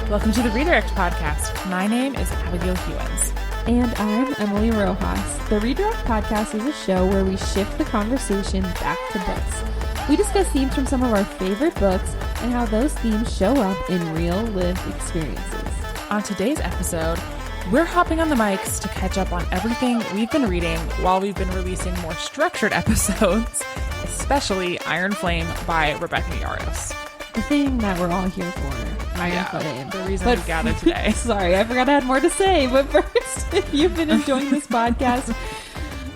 Welcome to the Redirect Podcast. My name is Abigail Hewins. And I'm Emily Rojas. The Redirect Podcast is a show where we shift the conversation back to books. We discuss themes from some of our favorite books and how those themes show up in real lived experiences. On today's episode, we're hopping on the mics to catch up on everything we've been reading while we've been releasing more structured episodes, especially Iron Flame by Rebecca Yarros. The thing that we're all here for. Iron Flame. The reason we gathered today. Sorry, I forgot I had more to say. But first, if you've been enjoying this podcast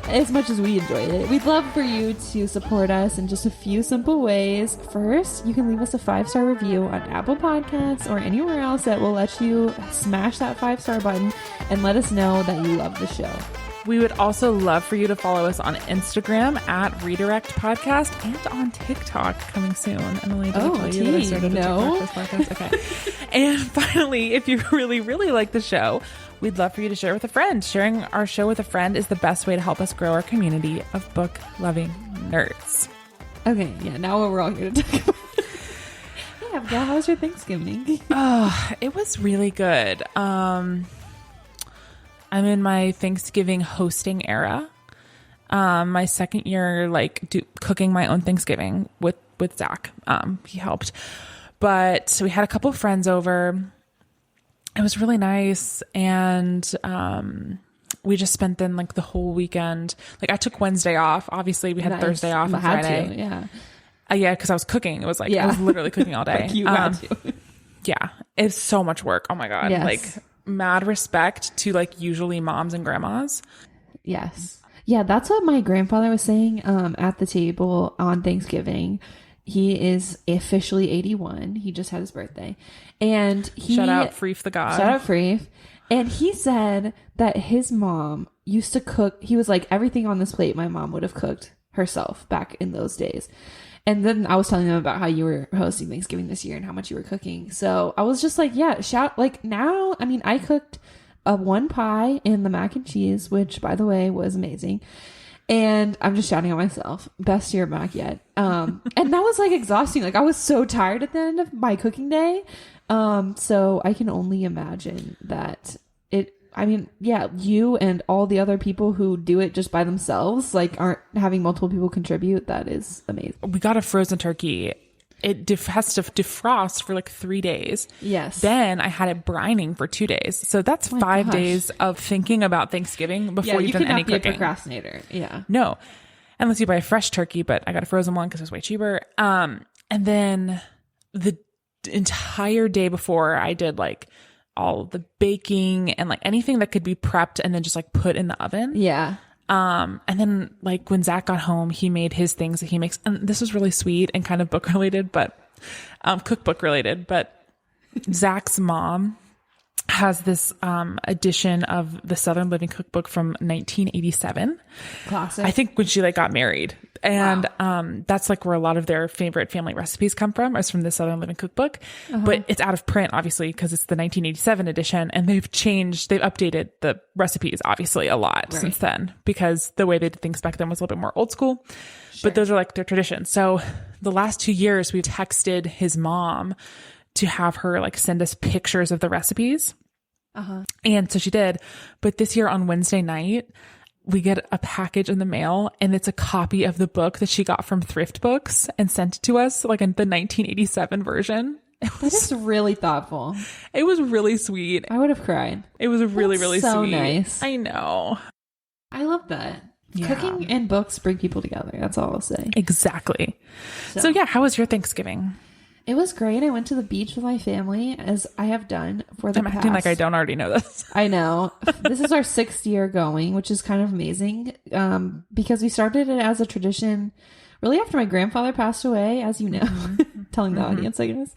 as much as we enjoyed it, we'd love for you to support us in just a few simple ways. First, you can leave us a 5-star review on Apple Podcasts or anywhere else that will let you smash that 5-star button and let us know that you love the show. We would also love for you to follow us on Instagram at Redirect Podcast and on TikTok coming soon. Emily, did I tell you that I started a TikTok this podcast? Okay. And finally, if you really, really like the show, we'd love for you to share it with a friend. Sharing our show with a friend is the best way to help us grow our community of book-loving nerds. Okay, yeah, now what we're all here to talk about. Yeah, Abigail, how was your Thanksgiving? Oh, it was really good. I'm in my Thanksgiving hosting era. My second year, cooking my own Thanksgiving with Zach. He helped, but we had a couple of friends over. It was really nice, and we just spent then the whole weekend. I took Wednesday off. Obviously, we had Thursday off and Friday. Yeah, because I was cooking. It was I was literally cooking all day. You had to. Yeah, it's so much work. Oh my god, yes. Mad respect to usually moms and grandmas. Yes. Yeah, that's what my grandfather was saying at the table on Thanksgiving. He is officially 81. He just had his birthday. And shout out Freef the God. Shout out Freef. And he said that his mom used to cook. He was like, everything on this plate my mom would have cooked herself back in those days. And then I was telling them about how you were hosting Thanksgiving this year and how much you were cooking. So I was just now, I cooked a 1 pie and the mac and cheese, which by the way was amazing. And I'm just shouting at myself, best year back yet. And that was exhausting. I was so tired at the end of my cooking day. So I can only imagine that you and all the other people who do it just by themselves, aren't having multiple people contribute. That is amazing. We got a frozen turkey. It has to defrost for 3 days. Yes. Then I had it brining for 2 days. So that's 5 days of thinking about Thanksgiving before you've done any cooking. You cannot be a procrastinator. Yeah. No. Unless you buy a fresh turkey, but I got a frozen one because it was way cheaper. And then the entire day before I did all the baking and anything that could be prepped and then just put in the oven. Yeah. And then when Zach got home, he made his things that he makes. And this was really sweet and kind of book related, but cookbook related. But Zach's mom has this edition of the Southern Living Cookbook from 1987. Classic. I think when she got married. And that's where a lot of their favorite family recipes come from, is from the Southern Living Cookbook. But it's out of print, obviously, because it's the 1987 edition. And they've updated the recipes, obviously, a lot since then, because the way they did things back then was a little bit more old school. Sure. But those are their traditions. So the last 2 years, we've texted his mom to have her send us pictures of the recipes. And so she did. But this year on Wednesday night, we get a package in the mail, and it's a copy of the book that she got from Thrift Books and sent it to us, in the 1987 version. That is really thoughtful. It was really sweet. I would have cried. It was really, really so sweet. Nice. I know. I love that. Yeah. Cooking and books bring people together. That's all I'll say. Exactly. So yeah, how was your Thanksgiving? It was great. I went to the beach with my family, as I have done for the past. I'm acting like I don't already know this. I know. This is our 6th year going, which is kind of amazing, because we started it as a tradition really after my grandfather passed away, as you know, telling the audience, I guess.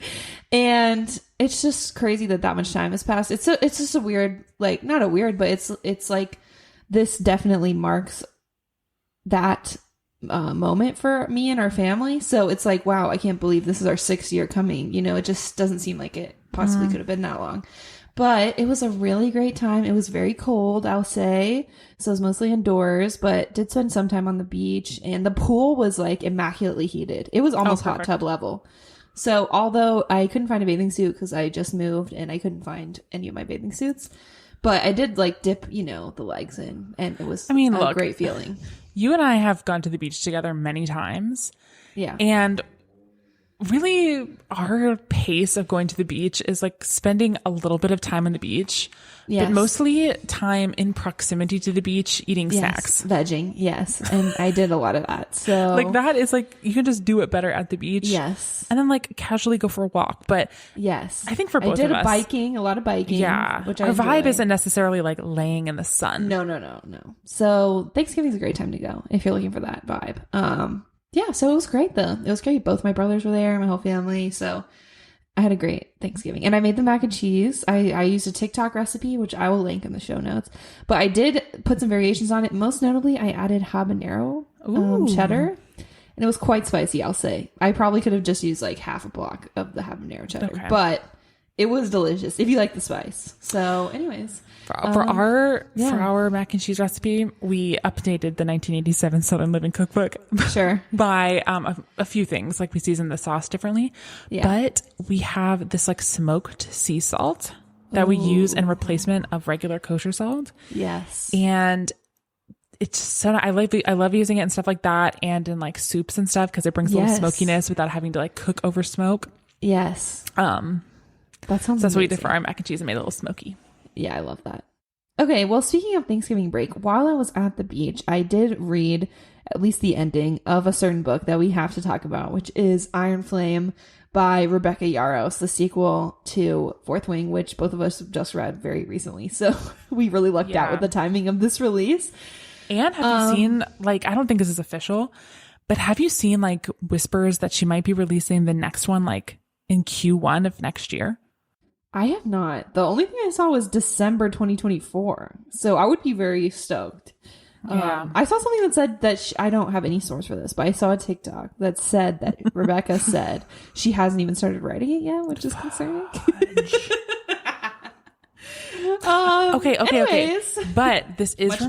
And it's just crazy that much time has passed. It's just a weird, not a weird, but it's this definitely marks that moment for me and our family. So it's wow, I can't believe this is our 6th year coming. It just doesn't seem like it possibly could have been that long. But it was a really great time. It was very cold, I'll say. So it was mostly indoors, but did spend some time on the beach. And the pool was immaculately heated. It was almost hot tub level. So although I couldn't find a bathing suit because I just moved and I couldn't find any of my bathing suits, but I did like dip, the legs in, and it was a great feeling. You and I have gone to the beach together many times. Yeah. And really our pace of going to the beach is like spending a little bit of time on the beach, but mostly time in proximity to the beach eating snacks. Vegging. Yes. And I did a lot of that. So like that is like, you can just do it better at the beach. Yes. And then like casually go for a walk. But yes, I think for both of us. I did a lot of biking. Yeah. Which our vibe isn't necessarily like laying in the sun. No. So Thanksgiving's a great time to go if you're looking for that vibe. Yeah, so it was great though. It was great. Both my brothers were there, my whole family. So I had a great Thanksgiving. And I made the mac and cheese. I used a TikTok recipe, which I will link in the show notes. But I did put some variations on it. Most notably, I added habanero cheddar. And it was quite spicy, I'll say. I probably could have just used like half a block of the habanero cheddar. Okay. But it was delicious if you like the spice. So anyways. For our mac and cheese recipe, we updated the 1987 Southern Living Cookbook by a few things. Like we seasoned the sauce differently, but we have this like smoked sea salt that we use in replacement of regular kosher salt. Yes, and it's so I love using it and stuff like that, and in like soups and stuff because it brings a little smokiness without having to like cook over smoke. Yes, that's what we did for our mac and cheese and made it a little smoky. Yeah, I love that. Okay, well, speaking of Thanksgiving break, while I was at the beach, I did read at least the ending of a certain book that we have to talk about, which is Iron Flame by Rebecca Yarros, the sequel to Fourth Wing, which both of us have just read very recently. So we really lucked out with the timing of this release. And have you seen, like, I don't think this is official, but have you seen, like, whispers that she might be releasing the next one, like, in Q1 of next year? I have not. The only thing I saw was December 2024. So I would be very stoked. Yeah. I saw something that said that I don't have any source for this, but I saw a TikTok that said that Rebecca said she hasn't even started writing it yet, which is concerning. Okay. But this is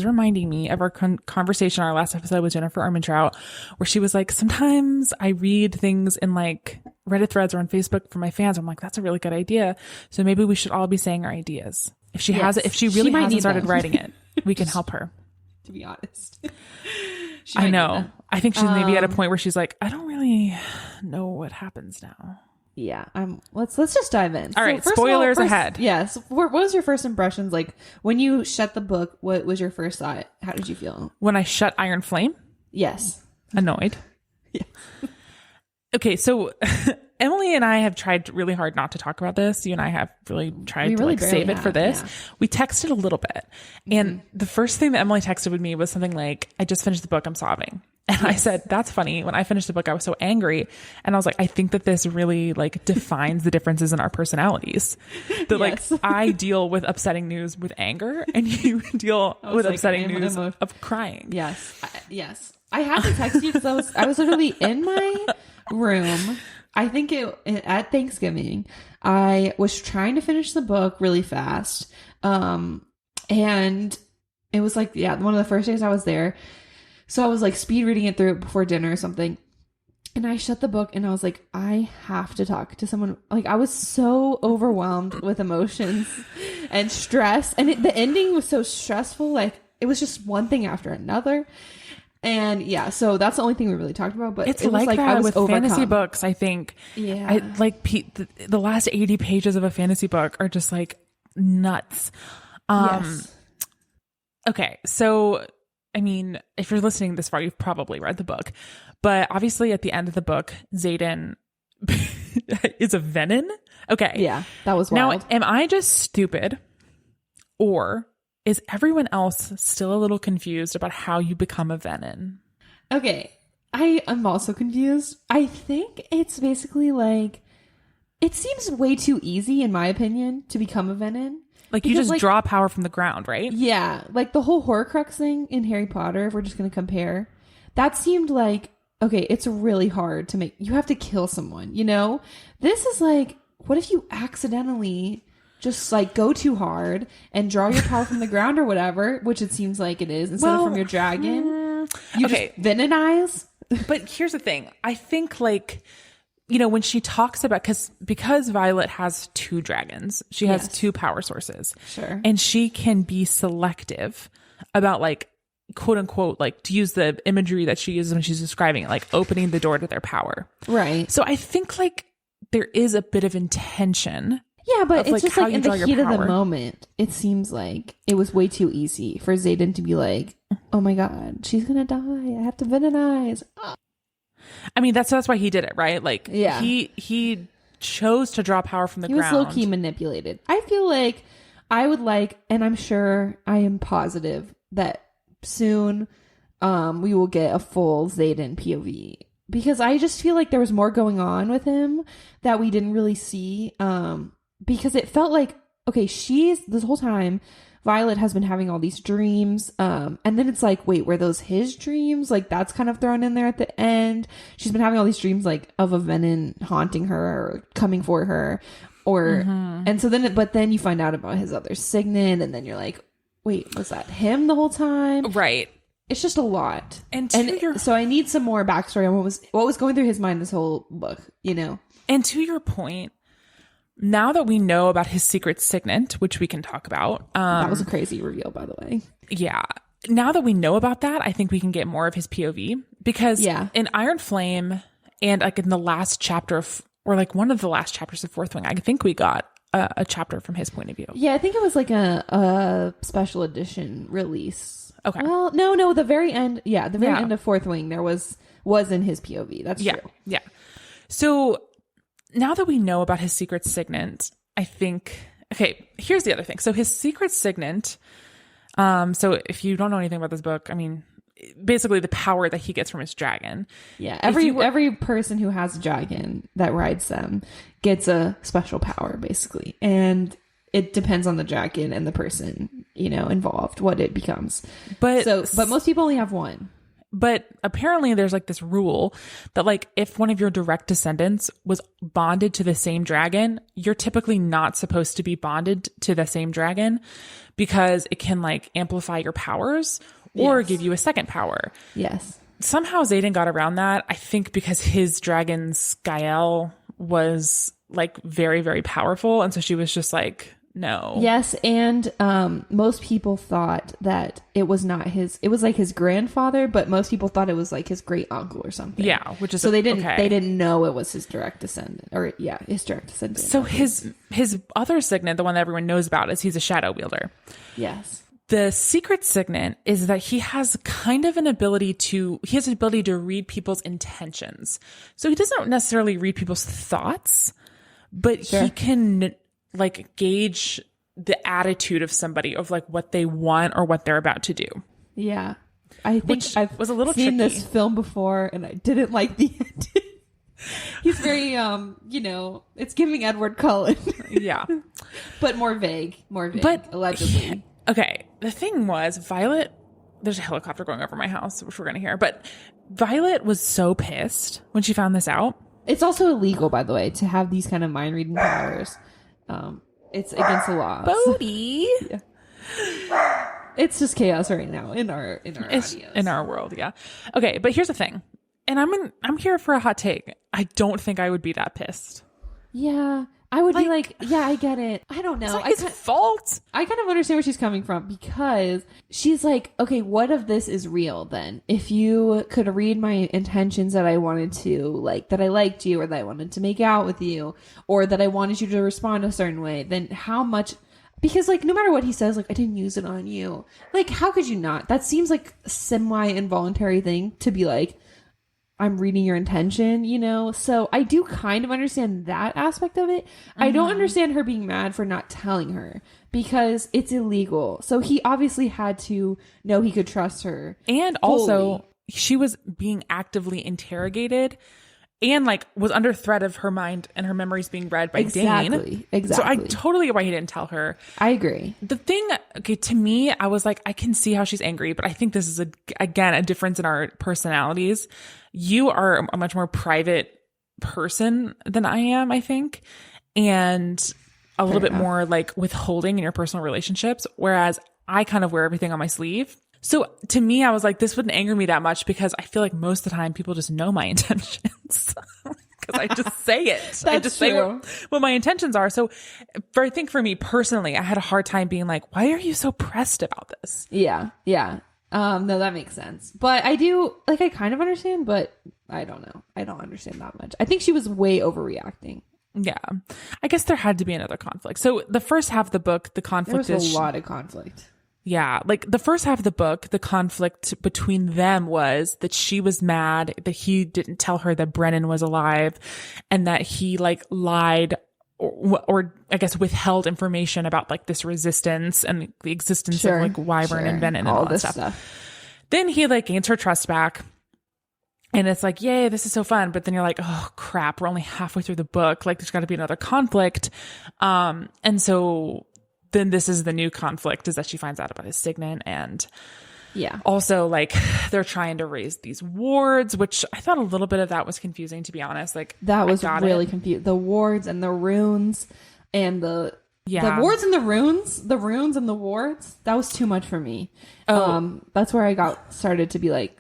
reminding me of our conversation, our last episode with Jennifer Armentrout, where she was like, sometimes I read things in like Reddit threads or on Facebook for my fans. I'm like, that's a really good idea. So maybe we should all be saying our ideas. If she has it, if she really hasn't started writing it, we can help her. To be honest. I know. I think she's maybe at a point where she's like, I don't really know what happens now. Yeah, let's just dive in. All right, spoilers ahead. Yes. What was your first impressions? Like when you shut the book, what was your first thought? How did you feel? When I shut Iron Flame? Yes. Annoyed. Yeah. Okay, so Emily and I have tried really hard not to talk about this. You and I have really tried to like save it for this. Yeah. We texted a little bit. And the first thing that Emily texted with me was something like, I just finished the book, I'm sobbing. And I said, that's funny. When I finished the book, I was so angry. And I was like, I think that this really like defines the differences in our personalities. That like I deal with upsetting news with anger and you deal with upsetting news of crying. Yes. I had to text you because I was literally in my room. I think at Thanksgiving, I was trying to finish the book really fast. And it was like, one of the first days I was there. So I was like speed reading it through before dinner or something. And I shut the book and I was like, I have to talk to someone. Like I was so overwhelmed with emotions and stress. And the ending was so stressful. Like it was just one thing after another. And so that's the only thing we really talked about. But it's it was like that I was with overcome. Fantasy books, I think. Yeah. I like the last 80 pages of a fantasy book are just like nuts. Yes. Okay. So, I mean, if you're listening this far, you've probably read the book. But obviously at the end of the book, Xaden is a Venin. Okay. Yeah. That was wild. Now, am I just stupid? Or is everyone else still a little confused about how you become a Venin? Okay. I am also confused. I think it's basically like, it seems way too easy, in my opinion, to become a Venin. Like you just draw power from the ground, right? Yeah. Like the whole Horcrux thing in Harry Potter, if we're just going to compare, that seemed like, okay, it's really hard to make. You have to kill someone, you know? This is like, what if you accidentally just like go too hard and draw your power from the ground or whatever, which it seems like it is, instead of from your dragon. You just Veninize But here's the thing. I think like, when she talks about, because Violet has 2 dragons, she has 2 power sources. Sure. And she can be selective about like, quote unquote, like to use the imagery that she uses when she's describing it, like opening the door to their power. Right. So I think like there is a bit of intention. Yeah, but it's like just like in the heat of the moment, it seems like it was way too easy for Xaden to be like, oh my God, she's going to die. I have to venomize. I mean, that's why he did it, right? Like, yeah. he chose to draw power from the ground. He was low-key manipulated. I feel like I would like, and I'm sure I am positive that soon we will get a full Xaden POV. Because I just feel like there was more going on with him that we didn't really see. Because it felt like, okay, this whole time, Violet has been having all these dreams. And then it's like, wait, were those his dreams? Like, that's kind of thrown in there at the end. She's been having all these dreams, like, of a venom haunting her or coming for her. And so then you find out about his other signet. And then you're like, wait, was that him the whole time? Right. It's just a lot. So I need some more backstory on what was going through his mind this whole book, And to your point, now that we know about his secret signet, which we can talk about. That was a crazy reveal, by the way. Yeah. Now that we know about that, I think we can get more of his POV. Because in Iron Flame and like in the last chapter or like one of the last chapters of Fourth Wing, I think we got a chapter from his point of view. Yeah, I think it was like a special edition release. Okay. Well, no, the very end. Yeah, the very end of Fourth Wing, there was in his POV. That's true. Yeah. So now that we know about his secret signet, I think, okay, here's the other thing. So his secret signet, so if you don't know anything about this book, I mean, basically the power that he gets from his dragon. Yeah, every person who has a dragon that rides them gets a special power, basically. And it depends on the dragon and the person, involved, what it becomes. But most people only have one. But apparently there's like this rule that like if one of your direct descendants was bonded to the same dragon, you're typically not supposed to be bonded to the same dragon because it can like amplify your powers or give you a second power. Yes. Somehow Xaden got around that. I think because his dragon Skael was like very, very powerful. And so she was just like, no. Yes, and most people thought that it was not it was like his grandfather, but most people thought it was like his great uncle or something. Yeah, which is so they didn't know it was his direct descendant his direct descendant. So his other signet, the one that everyone knows about, is he's a shadow wielder. Yes. The secret signet is that he has kind of an ability to read people's intentions. So he doesn't necessarily read people's thoughts, but he can like gauge the attitude of somebody of like what they want or what they're about to do. Yeah. I think I've was a little seen tricky. This film before and I didn't like the ending. He's very, it's giving Edward Cullen. Yeah. But more vague, but allegedly. Okay. The thing was Violet, there's a helicopter going over my house, which we're going to hear, but Violet was so pissed when she found this out. It's also illegal, by the way, to have these kind of mind reading powers. It's against the law. Bodhi. Yeah. It's just chaos right now in our audios. In our world, yeah. Okay, but here's the thing. And I'm here for a hot take. I don't think I would be that pissed. Yeah. I would be like, yeah, I get it. I don't know. It's not his fault. I kind of understand where she's coming from because she's like, okay, what if this is real then? If you could read my intentions that I wanted to, like that I liked you or that I wanted to make out with you or that I wanted you to respond a certain way, then how much... Because like no matter what he says, like I didn't use it on you. Like how could you not? That seems like a semi-involuntary thing to be like, I'm reading your intention, So I do kind of understand that aspect of it. Mm-hmm. I don't understand her being mad for not telling her because it's illegal. So he obviously had to know he could trust her. And also she was being actively interrogated and like was under threat of her mind and her memories being read by Dane. Exactly. So I totally get why he didn't tell her. I agree. The thing, okay, to me, I was like, I can see how she's angry, but I think this is again a difference in our personalities. You are a much more private person than I am, I think, and a little bit more like withholding in your personal relationships, whereas I kind of wear everything on my sleeve. So to me, I was like, this wouldn't anger me that much because I feel like most of the time people just know my intentions. Because I just say it. I just say what my intentions are. So I think for me personally, I had a hard time being like, why are you so pressed about this? Yeah. Yeah. No, that makes sense. But I do, like, I kind of understand, but I don't know. I don't understand that much. I think she was way overreacting. Yeah. I guess there had to be another conflict. So the first half of the book, the conflict there was a lot of conflict. Yeah. Like the first half of the book, the conflict between them was that she was mad that he didn't tell her that Brennan was alive and that he like lied or I guess withheld information about like this resistance and the existence of like Wyvern and Bennett and all that stuff. Then he like gains her trust back. And it's like, yay, this is so fun. But then you're like, oh crap, we're only halfway through the book. Like there's got to be another conflict. And so then this is the new conflict, is that she finds out about his signet. And also like they're trying to raise these wards, which I thought a little bit of that was confusing, to be honest. Like that was really confusing. The wards and the runes and the wards and the runes and the wards. That was too much for me. That's where I started to be like,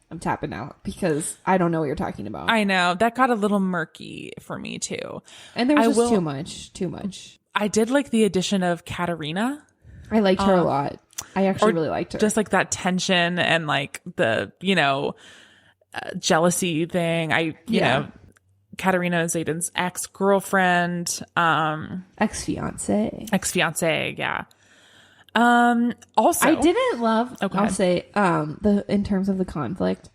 I'm tapping out because I don't know what you're talking about. I know that got a little murky for me too. And there was just too much. I did like the addition of Katarina. I liked her a lot. I actually really liked her. Just like that tension and like the, jealousy thing. You know, Katarina is Zayden's ex-girlfriend. Ex-fiance. Yeah. Also, I didn't love, I'll say, in terms of the conflict,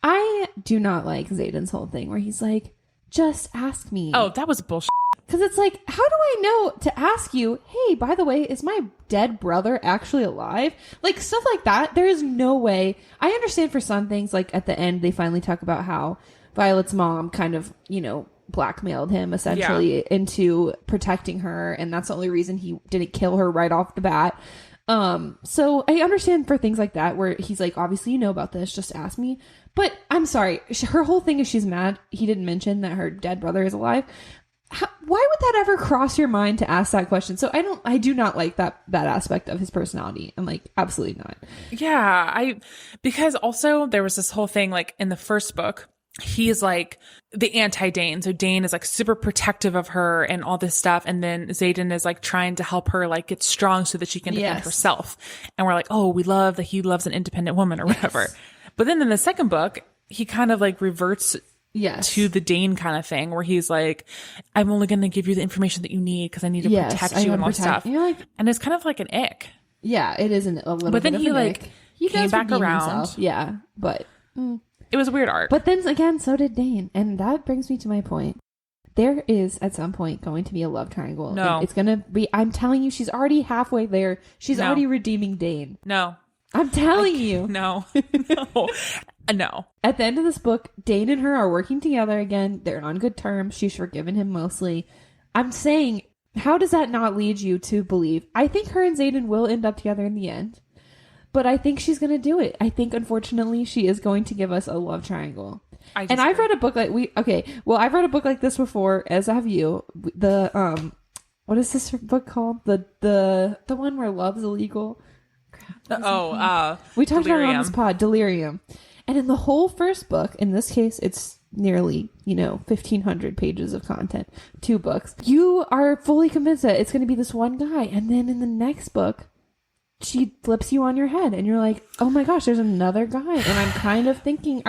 I do not like Zayden's whole thing where he's like, just ask me. Oh, that was bullshit. Because it's like, how do I know to ask you, hey, by the way, is my dead brother actually alive? Like, stuff like that. There is no way. I understand for some things, like at the end, they finally talk about how Violet's mom kind of, blackmailed him essentially into protecting her. And that's the only reason he didn't kill her right off the bat. So I understand for things like that, where he's like, obviously you know about this, just ask me. But I'm sorry. Her whole thing is she's mad he didn't mention that her dead brother is alive. Why would that ever cross your mind to ask that question? So I do not like that aspect of his personality. I'm like, absolutely not. Yeah. Because also there was this whole thing, like in the first book, he's like the anti-Dane. So Dane is like super protective of her and all this stuff. And then Xaden is like trying to help her like get strong so that she can defend herself. And we're like, oh, we love that he loves an independent woman or whatever. But then in the second book, he kind of like reverts to the Dane kind of thing, where he's like, I'm only going to give you the information that you need because I need to protect you and all stuff. And it's kind of like an ick. Yeah, it is a little but bit then of he an like ick. He came back around. Himself. Yeah, but it was a weird arc. But then again, so did Dane. And that brings me to my point. There is at some point going to be a love triangle. No. It's going to be, I'm telling you, she's already halfway there. She's already redeeming Dane. No. I'm telling you. No. No. At the end of this book, Dane and her are working together again. They're on good terms. She's forgiven him mostly. I'm saying, how does that not lead you to believe? I think her and Xaden will end up together in the end. But I think she's going to do it. I think, unfortunately, she is going to give us a love triangle. And I've read a book like I've read a book like this before, as have you. The what is this book called? The one where love's illegal. Crap, we talked about it on this pod, Delirium. And in the whole first book, in this case, it's nearly 1,500 pages of content, 2 books. You are fully convinced that it's going to be this one guy, and then in the next book, she flips you on your head and you're like, oh my gosh, there's another guy. And I'm kind of thinking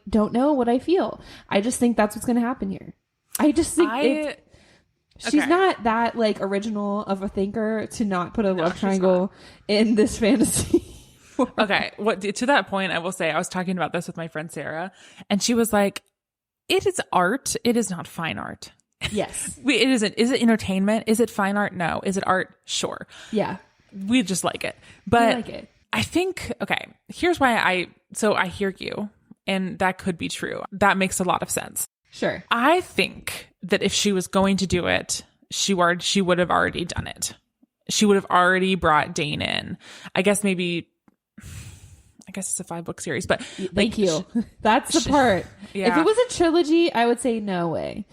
don't know what I feel. I just think that's what's going to happen here. I just think she's not that like original of a thinker to not put a love triangle in this fantasy. Okay. To that point, I will say I was talking about this with my friend Sarah, and she was like, it is art. It is not fine art. Yes. It isn't. Is it entertainment? Is it fine art? No. Is it art? Sure. Yeah. We just like it. But we like it. I think, okay, here's why I hear you, and that could be true. That makes a lot of sense. Sure. I think that if she was going to do it, she would have already done it. She would have already brought Dane in. I guess it's a 5-book series, but thank you. That's the part. Yeah. If it was a trilogy, I would say no way.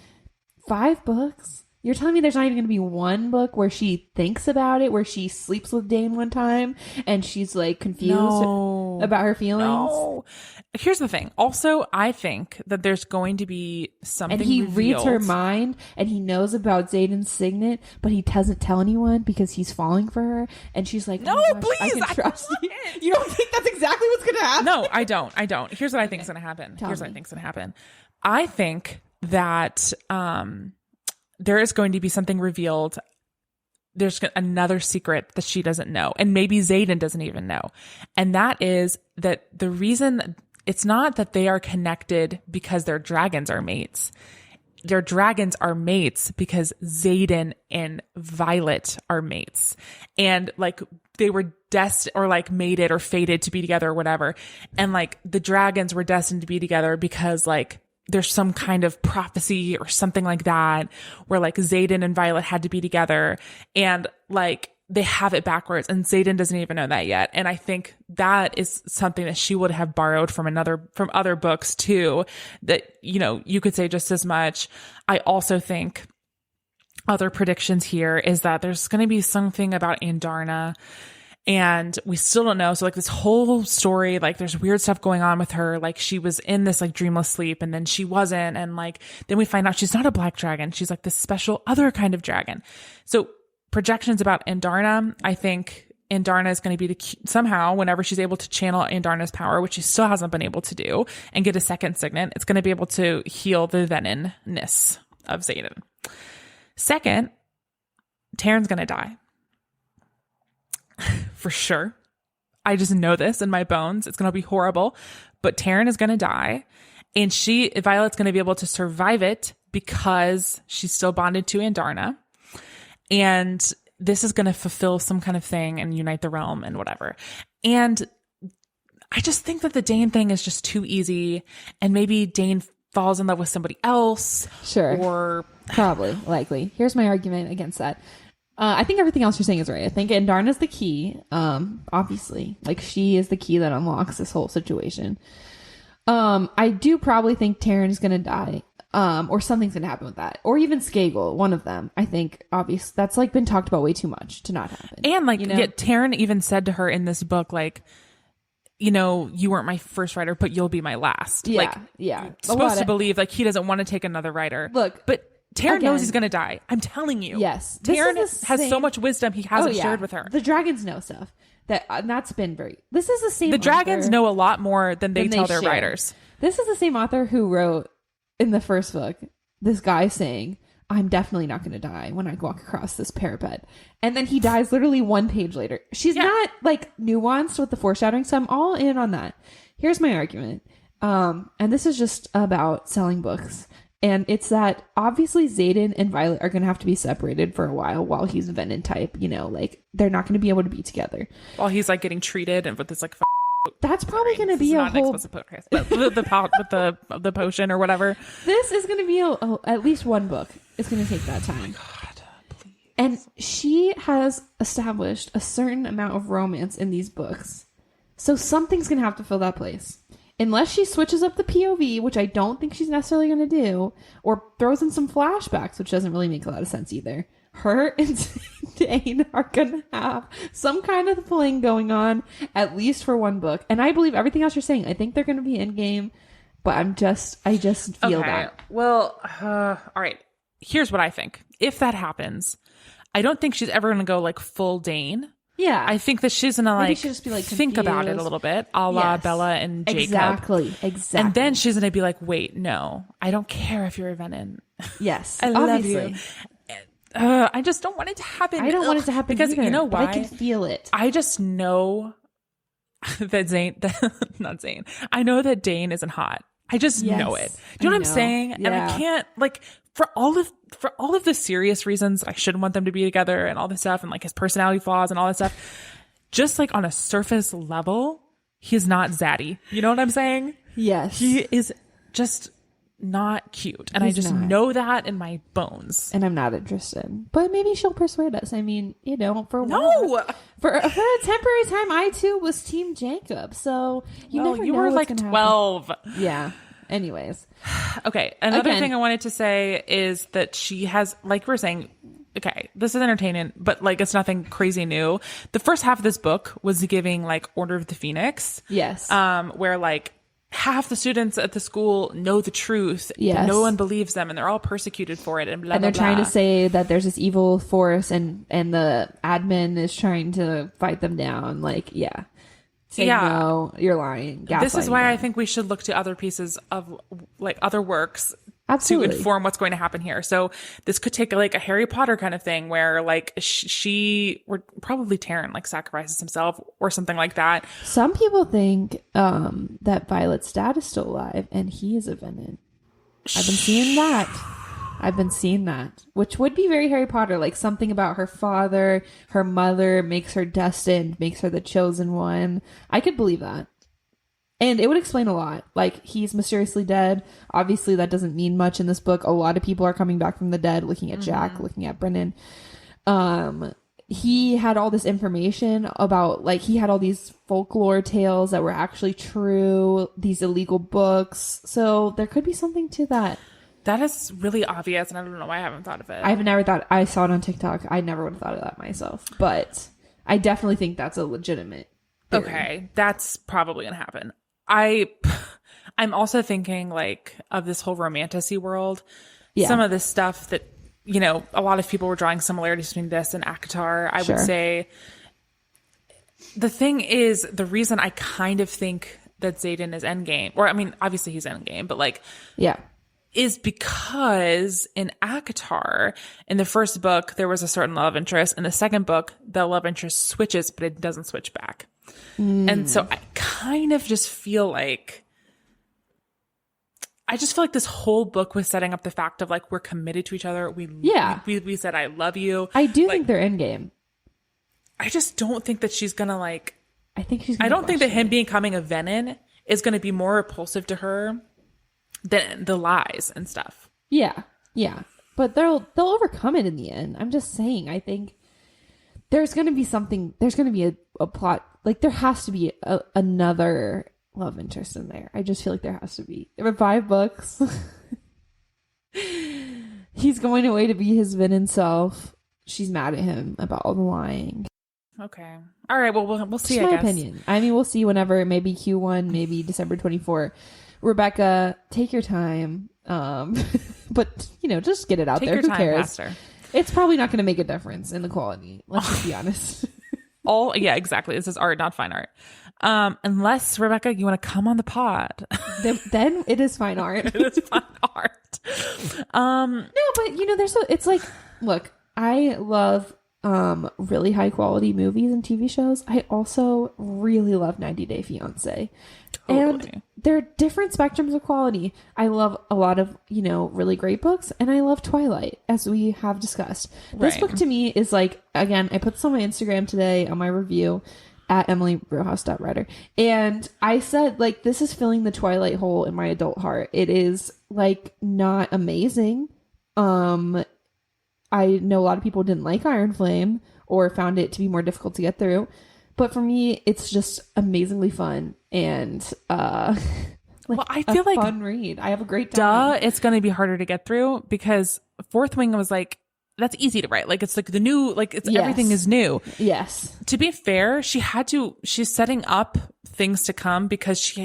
5 books? You're telling me there's not even going to be one book where she thinks about it, where she sleeps with Dane one time and she's like confused about her feelings? No. Here's the thing. Also, I think that there's going to be something and he revealed. reads her mind and he knows about Xaden's signet, but he doesn't tell anyone because he's falling for her. And she's like, no, oh gosh, please, I can trust you. You don't think that's exactly what's going to happen? No, I don't. Here's what I think is going to happen. I think that there is going to be something revealed. There's another secret that she doesn't know. And maybe Xaden doesn't even know. And that is that the reason it's not that they are connected because their dragons are mates. Their dragons are mates because Xaden and Violet are mates. And like they were destined or like mated or fated to be together or whatever. And like the dragons were destined to be together because like there's some kind of prophecy or something like that where like Xaden and Violet had to be together and like they have it backwards and Xaden doesn't even know that yet. And I think that is something that she would have borrowed from other books too, that, you know, you could say just as much. I also think other predictions here is that there's going to be something about Andarna and we still don't know. So like this whole story, like there's weird stuff going on with her. Like she was in this like dreamless sleep and then she wasn't. And like, then we find out she's not a black dragon. She's like this special other kind of dragon. So projections about Andarna, I think Andarna is going to be the key, somehow whenever she's able to channel Andarna's power, which she still hasn't been able to do and get a second signet, it's going to be able to heal the venonness of Xaden. Second, Taryn's going to die. For sure. I just know this in my bones. It's going to be horrible, but Taryn is going to die and Violet's going to be able to survive it because she's still bonded to Andarna. And this is going to fulfill some kind of thing and unite the realm and whatever. And I just think that the Dane thing is just too easy. And maybe Dane falls in love with somebody else. Sure. Or probably, likely. Here's my argument against that. I think everything else you're saying is right. I think Andarna's the key. Obviously, like she is the key that unlocks this whole situation. I do probably think Taryn's going to die. Or something's going to happen with that. Or even Skagel, one of them. I think, obviously, that's like been talked about way too much to not happen. And like, yet Taryn even said to her in this book, like, you know, you weren't my first writer, but you'll be my last. Yeah, like, yeah. Supposed to believe like he doesn't want to take another writer. Look, but Taryn knows he's going to die. I'm telling you. Yes. Taryn has so much wisdom he hasn't shared with her. The dragons know stuff. That's been this is the same The dragons know a lot more than they tell their writers. This is the same author who wrote in the first book, this guy saying, I'm definitely not going to die when I walk across this parapet. And then he dies literally one page later. She's not like nuanced with the foreshadowing. So I'm all in on that. Here's my argument. And this is just about selling books. And it's that obviously Xaden and Violet are going to have to be separated for a while he's a Venom type, you know, like they're not going to be able to be together. While he's like getting treated and with this like that's probably going to be a whole podcast, but with the potion or whatever. This is going to be at least one book. It's going to take that time. Oh my God, please. And she has established a certain amount of romance in these books. So something's going to have to fill that place. Unless she switches up the POV, which I don't think she's necessarily going to do, or throws in some flashbacks, which doesn't really make a lot of sense either. Her and Dane are going to have some kind of fling going on, at least for one book. And I believe everything else you're saying. I think they're going to be in game, but I just feel that. Well, all right. Here's what I think. If that happens, I don't think she's ever going to go like full Dane. Yeah. I think that she's going to like, just be, like, think about it a little bit, a la Bella and Jacob. Exactly. And then she's going to be like, wait, no, I don't care if you're a Venom. Yes. I love you. I just don't want it to happen. I don't want it to happen because either, you know why? I can feel it. I just know that not Zane. I know that Dane isn't hot. I just know it. Do you know what I'm saying? Yeah. And I can't like for all of the serious reasons that I shouldn't want them to be together and all this stuff and like his personality flaws and all that stuff. Just like on a surface level, he's not zaddy. You know what I'm saying? Yes. He is just not cute. And I just know that in my bones. And I'm not interested. But maybe she'll persuade us. I mean, you know, for a temporary time, I too was Team Jacob. So you never know were what's like 12. Yeah. Anyways. Okay. Another thing I wanted to say is that she has, like we're saying, okay, this is entertaining, but like it's nothing crazy new. The first half of this book was giving like Order of the Phoenix. Yes. Where like half the students at the school know the truth. Yes. No one believes them and they're all persecuted for it and blah, and they're blah, trying blah. to say that there's this evil force and the admin is trying to fight them down. Like, yeah. Say no, you're lying. This is why them. I think we should look to other pieces of like other works Absolutely. to inform what's going to happen here. So this could take like a Harry Potter kind of thing where like or probably Taryn like sacrifices himself or something like that. Some people think that Violet's dad is still alive and he is a Venom. I've been seeing that, which would be very Harry Potter, like something about her father, her mother makes her destined, makes her the chosen one. I could believe that. And it would explain a lot. Like, he's mysteriously dead. Obviously, that doesn't mean much in this book. A lot of people are coming back from the dead, looking at Jack, looking at Brennan. He had all this information about, like, he had all these folklore tales that were actually true, these illegal books. So there could be something to that. That is really obvious, and I don't know why I haven't thought of it. I've never thought. I saw it on TikTok. I never would have thought of that myself. But I definitely think that's a legitimate theory. Okay, that's probably gonna happen. I'm also thinking like of this whole romantasy world. Yeah. Some of this stuff that, you know, a lot of people were drawing similarities between this and ACOTAR. I would say the thing is, the reason I kind of think that Xaden is endgame, or I mean, obviously he's endgame, but like, yeah, is because in ACOTAR, in the first book, there was a certain love interest. In the second book, the love interest switches, but it doesn't switch back. And so I kind of just feel like, this whole book was setting up the fact of like, we're committed to each other. We said, I love you. I do think they're endgame. I just don't think that she's going to like, I don't think that him becoming a Venom is going to be more repulsive to her than the lies and stuff. Yeah. Yeah. But they'll overcome it in the end. I'm just saying, I think there's going to be something, there's going to be a plot. Like, there has to be another love interest in there. I just feel like there has to be. There were 5 books. He's going away to be his Venom self. She's mad at him about all the lying. Okay. All right. Well, we'll see, That's I my guess. opinion. I mean, we'll see whenever, maybe Q1, maybe December 24. Rebecca, take your time. But, you know, just get it out Take there. your Who time, cares? Pastor. It's probably not going to make a difference in the quality. Let's just be honest. Yeah, exactly. This is art, not fine art. Unless, Rebecca, you want to come on the pod. then it is fine art. It is fine art. No, but you know, it's like, look, I love really high quality movies and TV shows. I also really love 90 Day Fiancé. Totally. And they're different spectrums of quality. I love a lot of, you know, really great books, and I love Twilight, as we have discussed. This Right. book to me is like, again, I put this on my Instagram today on my review at emilyrojas.writer, and I said, like, this is filling the Twilight hole in my adult heart. It is like not amazing. I know a lot of people didn't like Iron Flame or found it to be more difficult to get through. But for me, it's just amazingly fun and Well, I feel like fun read. I have a great time. it's going to be harder to get through because Fourth Wing was like, that's easy to write. Like, it's like the new, like it's Yes. everything is new. Yes. To be fair, she's setting up things to come because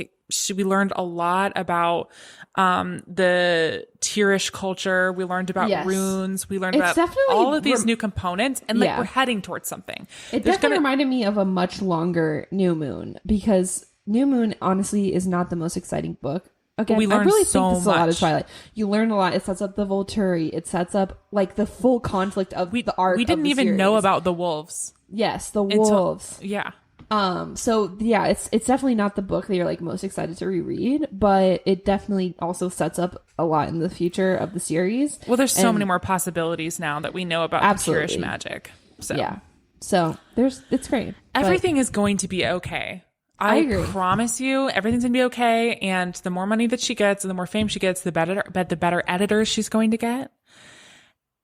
we learned a lot about the Tyrish culture. We learned about runes. We learned about all of these new components, and like we're heading towards something. It definitely reminded me of a much longer New Moon, because New Moon honestly is not the most exciting book. Again, we I learned really so think this is a lot of much. Twilight. You learn a lot. It sets up the Volturi. It sets up like the full conflict of the arc. We didn't even know about the wolves. Yes, the wolves. Yeah. So yeah, it's definitely not the book that you're like most excited to reread, but it definitely also sets up a lot in the future of the series. Well, there's so many more possibilities now that we know about the Tyrish magic. So yeah, so it's great. Everything is going to be okay. I agree. promise you, everything's gonna be okay. And the more money that she gets and the more fame she gets, the better editors she's going to get.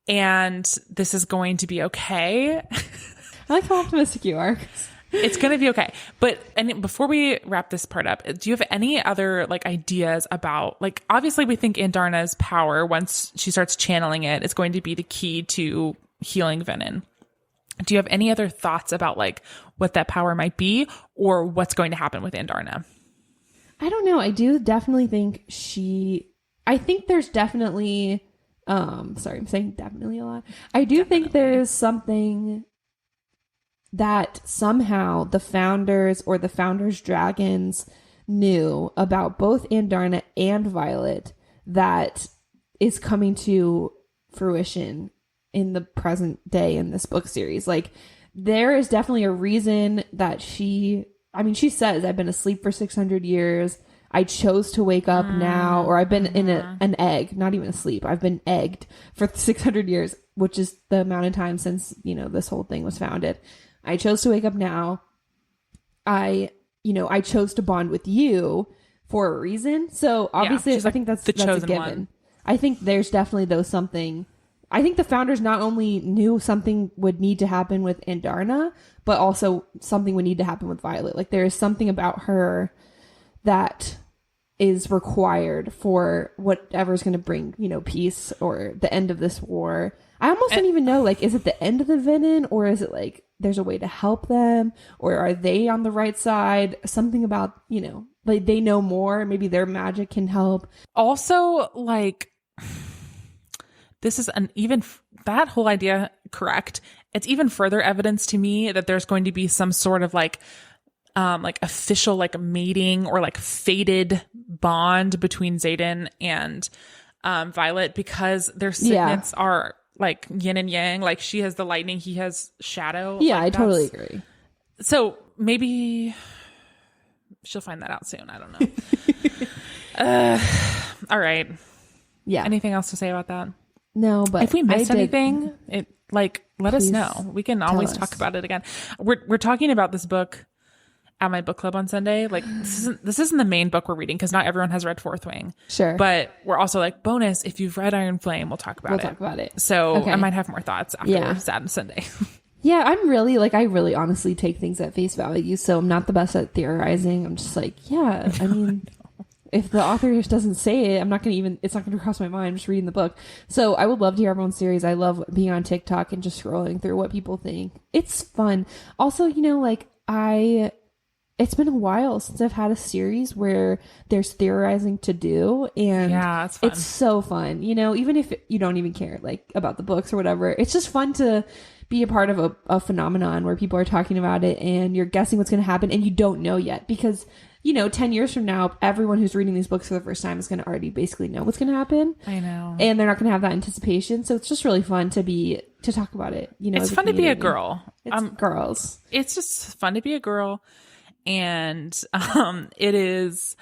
And this is going to be okay. I like how optimistic you are. It's going to be okay. But and before we wrap this part up, do you have any other like ideas about like, obviously we think Andarna's power, once she starts channeling it, is going to be the key to healing Venin. Do you have any other thoughts about like what that power might be or what's going to happen with Andarna? I don't know. I do definitely think I think there's definitely, sorry, I'm saying definitely a lot. I do think there is something that somehow the founders or the founders' dragons knew about both Andarna and Violet that is coming to fruition in the present day in this book series. Like, there is definitely a reason that she says, I've been asleep for 600 years. I chose to wake up now, or I've been in an egg, not even asleep. I've been egged for 600 years, which is the amount of time since, this whole thing was founded. I chose to wake up now. I chose to bond with you for a reason. So obviously, I think that's a given. One. I think there's definitely something. I think the founders not only knew something would need to happen with Andarna, but also something would need to happen with Violet. Like, there is something about her that is required for whatever's going to bring, peace or the end of this war. I almost don't even know, like, is it the end of the Venin, or is it like there's a way to help them, or are they on the right side? Something about, like they know more. Maybe their magic can help. Also, like, this is that whole idea correct. It's even further evidence to me that there's going to be some sort of like official like mating or like fated bond between Xaden and Violet, because their signets are like yin and yang. Like, she has the lightning, he has shadow. Yeah, like, I totally agree. So maybe she'll find that out soon. I don't know. All right. Yeah. Anything else to say about that? No, but if we missed anything, let us know. We can always talk about it again. We're talking about this book at my book club on Sunday. Like, this isn't the main book we're reading, because not everyone has read Fourth Wing. Sure. But we're also like, bonus, if you've read Iron Flame, we'll talk about it. So I might have more thoughts after Sad Sunday. Yeah, I really honestly take things at face value. So I'm not the best at theorizing. I'm just like, if the author just doesn't say it, it's not going to cross my mind. I'm just reading the book. So I would love to hear everyone's theories. I love being on TikTok and just scrolling through what people think. It's fun. Also, it's been a while since I've had a series where there's theorizing to do, and it's fun. It's so fun. Even if you don't even care like about the books or whatever, it's just fun to be a part of a phenomenon where people are talking about it and you're guessing what's going to happen and you don't know yet, because 10 years from now, everyone who's reading these books for the first time is going to already basically know what's going to happen. I know. And they're not going to have that anticipation. So it's just really fun to talk about it. It's fun to be a girl. It's girls. It's just fun to be a girl. And it's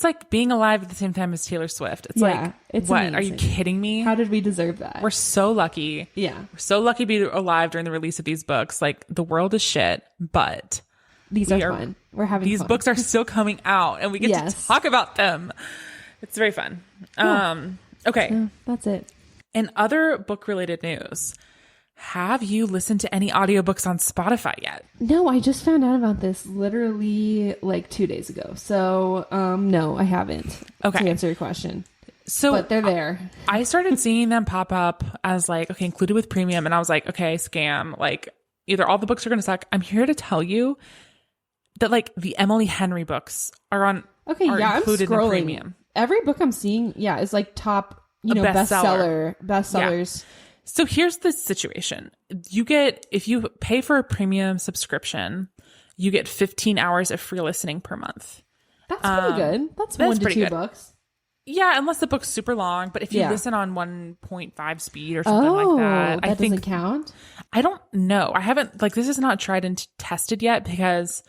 like being alive at the same time as Taylor Swift. It's what? Amazing. Are you kidding me? How did we deserve that? We're so lucky. Yeah. We're so lucky to be alive during the release of these books. Like, the world is shit, but these are fun. We're having these fun. books are still coming out, and we get to talk about them. It's very fun. Cool. Okay. So that's it. In other book related news, have you listened to any audiobooks on Spotify yet? No, I just found out about this literally like 2 days ago. So, no, I haven't. Okay. To answer your question. But they're there. I started seeing them pop up as like, okay, included with premium. And I was like, okay, scam. Like, either all the books are going to suck. I'm here to tell you that like the Emily Henry books are included I'm scrolling. in premium. Every book I'm seeing, is like top, bestsellers. Yeah. So here's the situation. If you pay for a premium subscription, you get 15 hours of free listening per month. That's pretty good. That's 1 to 2 books. Yeah, unless the book's super long. But if you listen on 1.5 speed or something like that, I think doesn't count. I don't know. I haven't, this is not tried and tested yet, because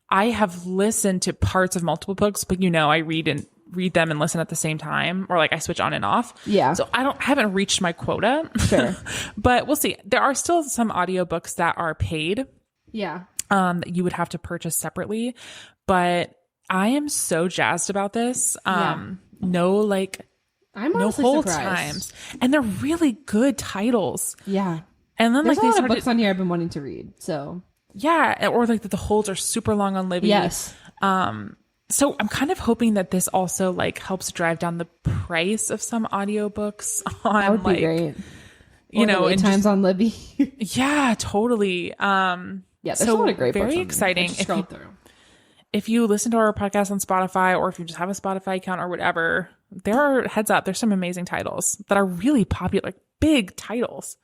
I have listened to parts of multiple books, but I read them and listen at the same time, or I switch on and off. Yeah. So I haven't reached my quota. Sure. But we'll see. There are still some audiobooks that are paid. Yeah. That you would have to purchase separately. But I am so jazzed about this. I'm no whole surprised. times. And they're really good titles. Yeah. And then there's they a lot started of books on here I've been wanting to read. So Yeah. Or like that the holds are super long on Libby. Yes. So I'm kind of hoping that this also like helps drive down the price of some audiobooks on That would be like, great. you Or the know, wait and times just, on Libby. yeah, totally. Yeah, there's so a lot of great books very on exciting. there. I just scrolled through. If you listen to our podcast on Spotify, or if you just have a Spotify account or whatever, there are, heads up, there's some amazing titles that are really popular, like big titles.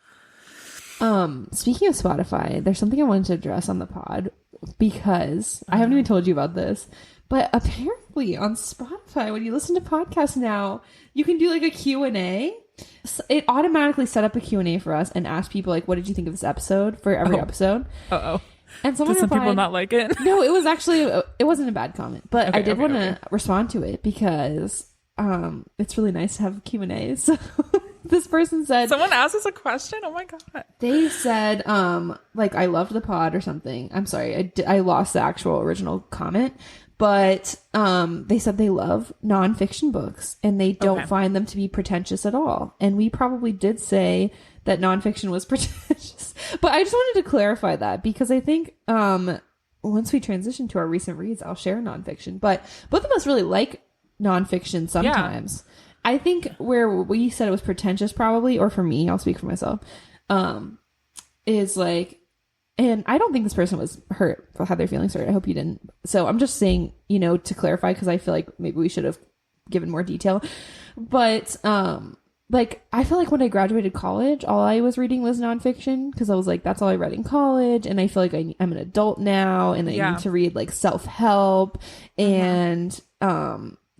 Speaking of Spotify, there's something I wanted to address on the pod because I haven't even told you about this, but apparently on Spotify, when you listen to podcasts now, you can do like a Q&A. So it automatically set up a Q&A for us and asked people like, what did you think of this episode for every episode? Uh-oh. And someone Does some replied, people not like it? No, it was actually, it wasn't a bad comment, but I did want to okay. respond to it because it's really nice to have Q&As. So this person said, Someone asked us a question? Oh my God. they said, like, I loved the pod or something. I'm sorry, I lost the actual original comment, but they said they love nonfiction books and they don't find them to be pretentious at all. And we probably did say that nonfiction was pretentious, but I just wanted to clarify that because I think once we transition to our recent reads, I'll share nonfiction. But both of us really like nonfiction sometimes. Yeah. I think where we said it was pretentious probably, or for me, I'll speak for myself, is like, and I don't think this person was hurt or had their feelings hurt. I hope you didn't. So I'm just saying, you know, to clarify, because I feel like maybe we should have given more detail. But like, I feel like when I graduated college, all I was reading was nonfiction because I was like, that's all I read in college. And I feel like I'm an adult now and I need to read like self-help and,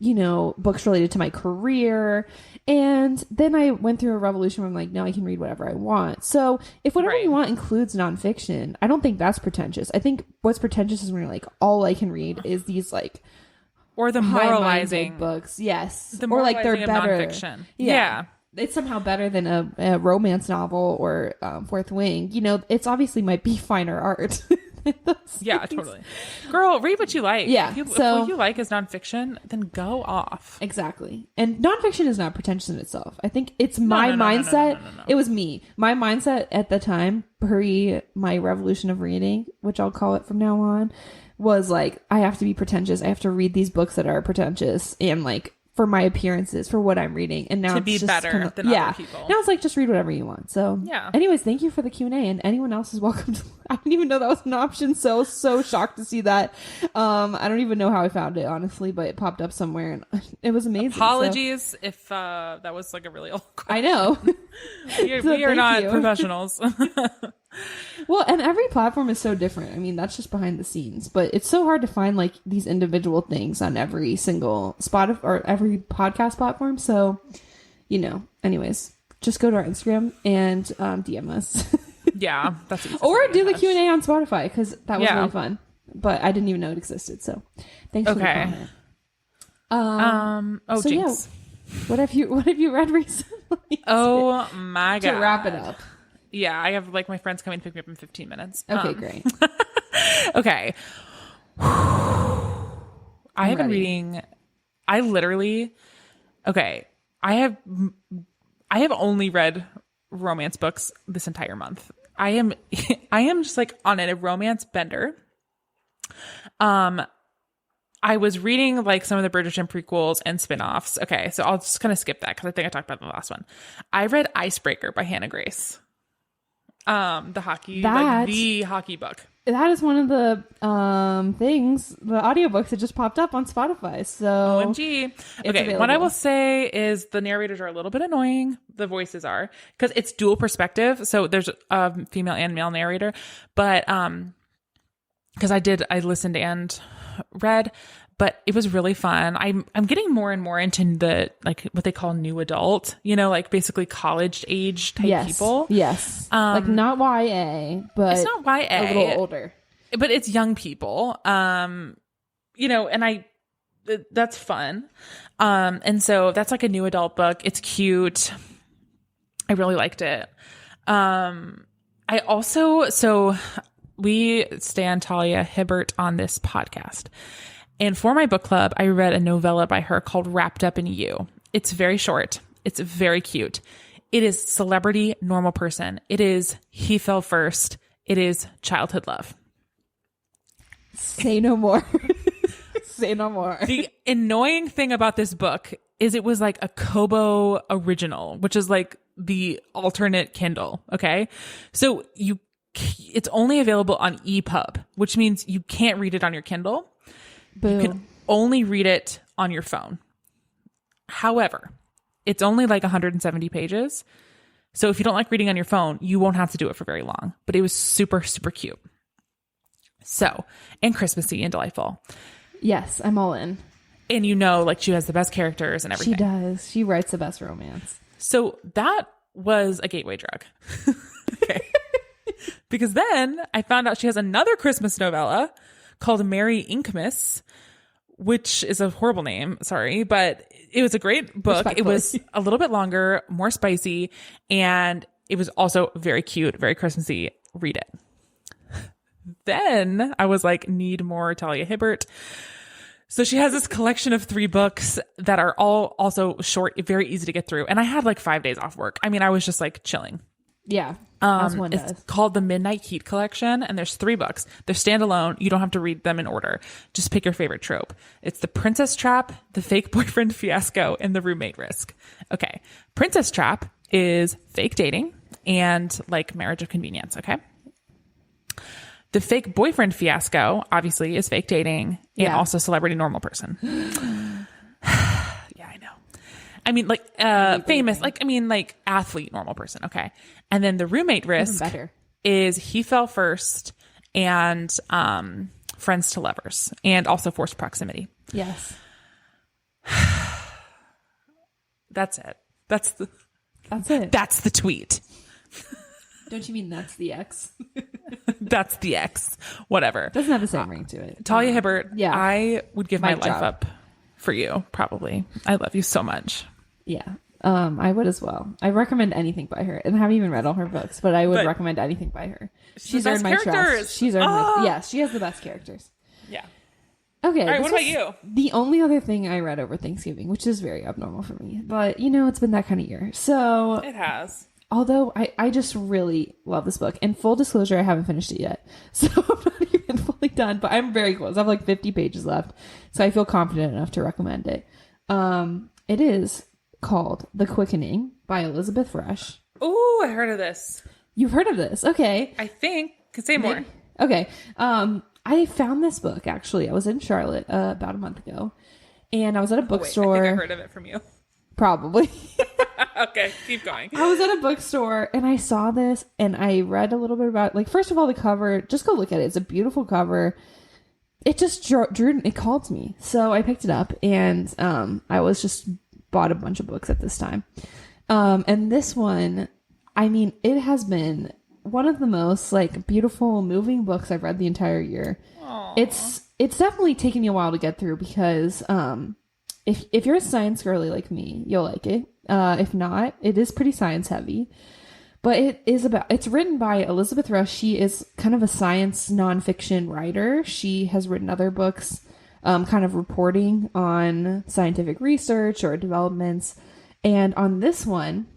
you know, books related to my career. And then I went through a revolution where I'm like, no, I can read whatever I want. So if whatever you want includes nonfiction, I don't think that's pretentious. I think what's pretentious is when you're like, all I can read is these like, or the moralizing books. Yes. The or like they're better. Nonfiction. Yeah. It's somehow better than a romance novel or Fourth Wing. You know, it's obviously might be finer art. Yeah, totally. Girl, read what you like. Yeah. If what you like is nonfiction, then go off. Exactly. And nonfiction is not pretentious in itself. I think it's my mindset. No. It was me. My mindset at the time, pre my revolution of reading, which I'll call it from now on, was like, I have to be pretentious. I have to read these books that are pretentious and like for my appearances, for what I'm reading. And now to it's be just better than other people. Now it's like, just read whatever you want. So yeah. Anyways, thank you for the Q&A, and anyone else is welcome to, I didn't even know that was an option. So shocked to see that. I don't even know how I found it, honestly, but it popped up somewhere and it was amazing. Apologies if that was like a really old question. I know. we are not professionals. Well, and every platform is so different. I mean, that's just behind the scenes, but it's so hard to find like these individual things on every single Spotify or every podcast platform. So, you know, anyways, just go to our Instagram and DM us. Yeah, that's easy. Or do the Q&A on Spotify because that was really fun. But I didn't even know it existed. So, thanks for the comment. Jinx. Yeah, what have you read recently? Oh my God. To wrap it up. Yeah, I have like my friends coming to pick me up in 15 minutes. Okay, great. Okay. I have been reading. I have only read romance books this entire month. I am just like on a romance bender. I was reading like some of the Bridgerton prequels and spinoffs. Okay, so I'll just kind of skip that because I think I talked about the last one. I read Icebreaker by Hannah Grace. The hockey book. That is one of the things, the audiobooks that just popped up on Spotify. So OMG. Okay, what I will say is the narrators are a little bit annoying. The voices are, because it's dual perspective. So there's a female and male narrator, but because I listened and read, but it was really fun. I'm getting more and more into the like what they call new adult, you know, like basically college age type people. Yes. Like not YA, but it's not YA, a little older, but it's young people. You know, and that's fun. And so that's like a new adult book. It's cute. I really liked it. We stand Talia Hibbert on this podcast. And for my book club, I read a novella by her called Wrapped Up in You. It's very short. It's very cute. It is celebrity, normal person. It is he fell first. It is childhood love. Say no more. Say no more. The annoying thing about this book is it was like a Kobo original, which is like the alternate Kindle. Okay. So it's only available on EPUB, which means you can't read it on your Kindle. Boo. You can only read it on your phone. However, it's only like 170 pages. So if you don't like reading on your phone, you won't have to do it for very long. But it was super, super cute. So, and Christmassy and delightful. Yes, I'm all in. And like she has the best characters and everything. She does. She writes the best romance. So that was a gateway drug. Okay. Because then I found out she has another Christmas novella called Merry Inkmas, which is a horrible name. Sorry, but it was a great book. It was a little bit longer, more spicy, and it was also very cute, very Christmassy. Read it. Then I was like, need more Talia Hibbert. So she has this collection of 3 books that are all also short, very easy to get through. And I had like 5 days off work. I mean, I was just like chilling. Yeah. As one does. It's called the Midnight Heat Collection, and there's 3 books. They're standalone. You don't have to read them in order. Just pick your favorite trope. It's The Princess Trap, The Fake Boyfriend Fiasco, and The Roommate Risk. Okay. Princess Trap is fake dating and like marriage of convenience. Okay. The Fake Boyfriend Fiasco, obviously, is fake dating and also celebrity normal person. Yeah, I know. I mean, like, famous, like, I mean, like, athlete normal person. Okay. And then The Roommate Risk is He Fell First and Friends to Lovers and also Forced Proximity. Yes. That's it. That's it. That's the tweet. Don't you mean that's the X? That's the X. Whatever. Doesn't have the same ring to it. Talia Hibbert. Yeah. I would give my life up for you, probably. I love you so much. Yeah. I would as well. I recommend anything by her. And I haven't even read all her books, but I would recommend anything by her. She's earned my trust. She's earned my... Yeah, she has the best characters. Yeah. Okay. All right, what about you? The only other thing I read over Thanksgiving, which is very abnormal for me. But, it's been that kind of year. So... It has. Although I just really love this book. And full disclosure, I haven't finished it yet. So I'm not even fully done, but I'm very close. I have like 50 pages left. So I feel confident enough to recommend it. It is called The Quickening by Elizabeth Rush. Ooh, I heard of this. You've heard of this? Okay. I think. Could say more. Okay. I found this book, actually. I was in Charlotte about a month ago. And I was at a bookstore. I think I heard of it from you. Probably. Okay, keep going. I was at a bookstore and I saw this and I read a little bit about it. Like, first of all, the cover, just go look at it. It's a beautiful cover. It just drew, it called to me. So I picked it up and I was just bought a bunch of books at this time. And this one, I mean, it has been one of the most like beautiful, moving books I've read the entire year. Aww. It's definitely taken me a while to get through because if you're a science girly like me, you'll like it. If not, it is pretty science heavy, but it's written by Elizabeth Rush. She is kind of a science nonfiction writer. She has written other books, kind of reporting on scientific research or developments. And on this one,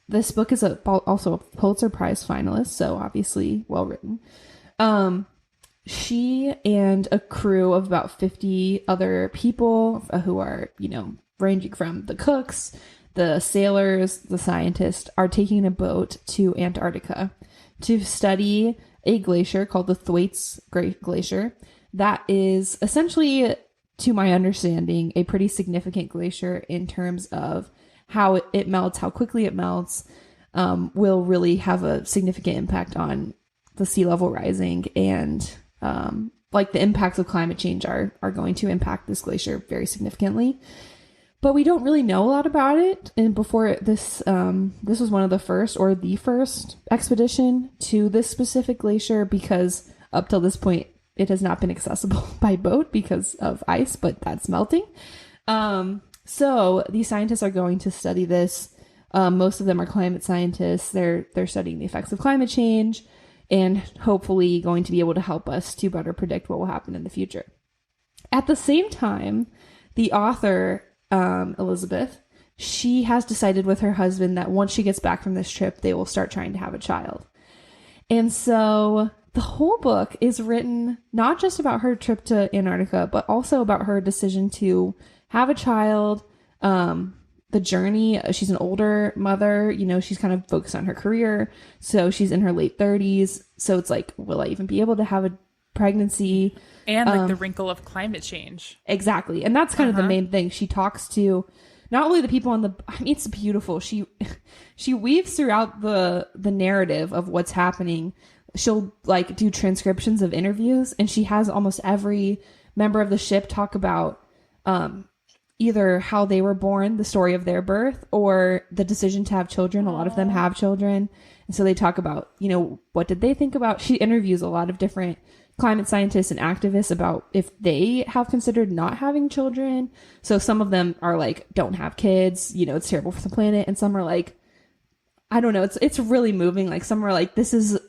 this book is also a Pulitzer Prize finalist. So obviously well written. She and a crew of about 50 other people who are, ranging from the cooks, the sailors, the scientists, are taking a boat to Antarctica to study a glacier called the Thwaites Glacier. That is essentially, to my understanding, a pretty significant glacier in terms of how it melts, how quickly it melts, will really have a significant impact on the sea level rising, and like the impacts of climate change are going to impact this glacier very significantly. But we don't really know a lot about it. And before this was one of the first or the first expedition to this specific glacier, because up till this point, it has not been accessible by boat because of ice, but that's melting. So these scientists are going to study this. Most of them are climate scientists. They're studying the effects of climate change and hopefully going to be able to help us to better predict what will happen in the future. At the same time, the author, Elizabeth, she has decided with her husband that once she gets back from this trip, they will start trying to have a child. And so the whole book is written not just about her trip to Antarctica, but also about her decision to have a child, the journey. She's an older mother, you know, she's kind of focused on her career. So she's in her late 30s. So it's like, will I even be able to have a pregnancy? And like the wrinkle of climate change. Exactly. And that's kind of the main thing. She talks to not only the people on the, I mean, it's beautiful. She weaves throughout the narrative of what's happening. She'll like do transcriptions of interviews, and she has almost every member of the ship talk about either how they were born, the story of their birth, or the decision to have children. A lot of them have children. And so they talk about, you know, what did they think about? She interviews a lot of different climate scientists and activists about if they have considered not having children. So some of them are like, don't have kids, you know, it's terrible for the planet. And some are like, I don't know, it's really moving. Like some are like, this is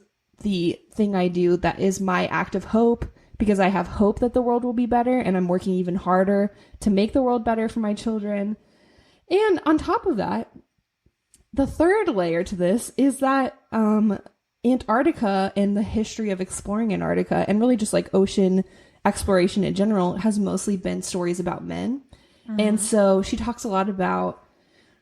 the thing I do that is my act of hope, because I have hope that the world will be better, and I'm working even harder to make the world better for my children. And on top of that, the third layer to this is that Antarctica and the history of exploring Antarctica, and really just like ocean exploration in general, has mostly been stories about men. And so she talks a lot about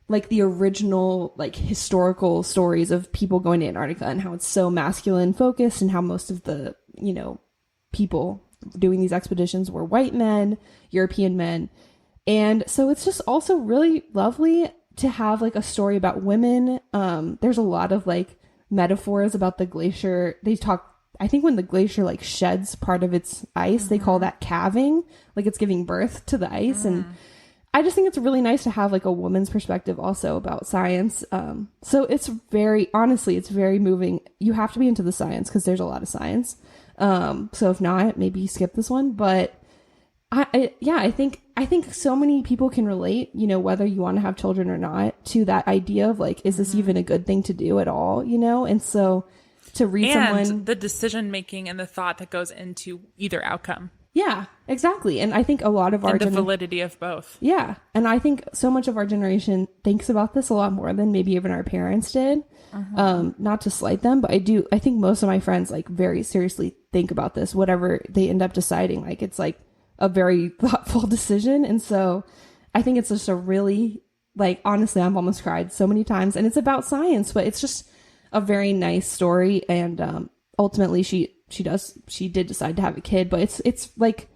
like the original like historical stories of people going to Antarctica, and how it's so masculine focused, and how most of the, you know, people doing these expeditions were white men, European men. And so it's just also really lovely to have like a story about women. There's a lot of like metaphors about the glacier. They talk, I think when the glacier like sheds part of its ice, they call that calving, like it's giving birth to the ice. And I just think it's really nice to have like a woman's perspective also about science. So it's very, honestly, it's very moving. You have to be into the science because there's a lot of science. So if not, maybe skip this one. But I think so many people can relate, you know, whether you want to have children or not, to that idea of like, is this even a good thing to do at all, you know? And so to read someone, the decision making and the thought that goes into either outcome. Yeah, exactly. And I think a lot of our the validity of both. Yeah. And I think so much of our generation thinks about this a lot more than maybe even our parents did. Not to slight them, but I think most of my friends like very seriously think about this, whatever they end up deciding. Like it's like a very thoughtful decision. And so I think it's just a really, like, honestly, I've almost cried so many times, and it's about science, but it's just a very nice story. And ultimately she did decide to have a kid, but it's like,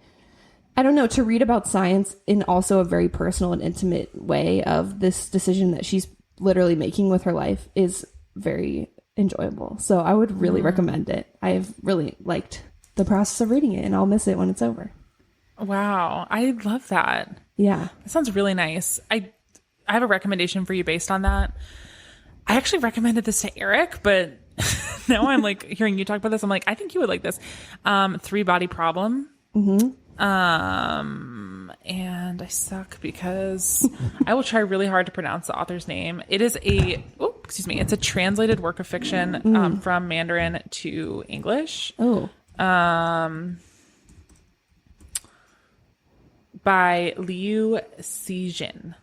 I don't know, to read about science in also a very personal and intimate way of this decision that she's literally making with her life is very enjoyable. So I would really recommend it. I've really liked the process of reading it, and I'll miss it when it's over. Wow. I love that. Yeah. That sounds really nice. I have a recommendation for you based on that. I actually recommended this to Eric, but now I'm like hearing you talk about this. I'm like, I think you would like this. 3-Body Problem. And I suck because I will try really hard to pronounce the author's name. It is it's a translated work of fiction from Mandarin to English. By Liu Xijin.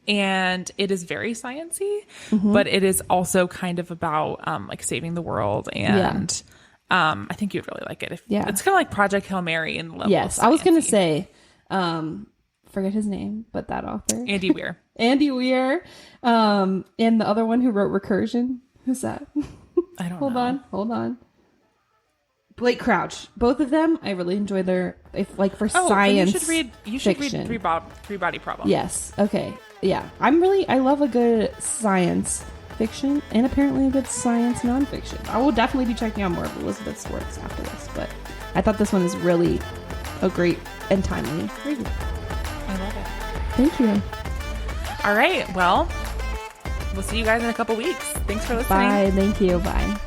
And it is very sciencey, but it is also kind of about like saving the world. And I think you'd really like it. It's kind of like Project Hail Mary in the level. Yes, I was going to say, forget his name, but that author. Andy Weir. Andy Weir. And the other one who wrote Recursion. Who's that? I don't know. Hold on. Blake Crouch. Both of them, I really enjoy their, science. You should read Three-Body Problem. Yes. Okay. Yeah. I love a good science fiction, and apparently a good science nonfiction. I will definitely be checking out more of Elizabeth's works after this, but I thought this one is really a great and timely read. I love it. Thank you. All right. Well, we'll see you guys in a couple weeks. Thanks for listening. Bye. Thank you. Bye.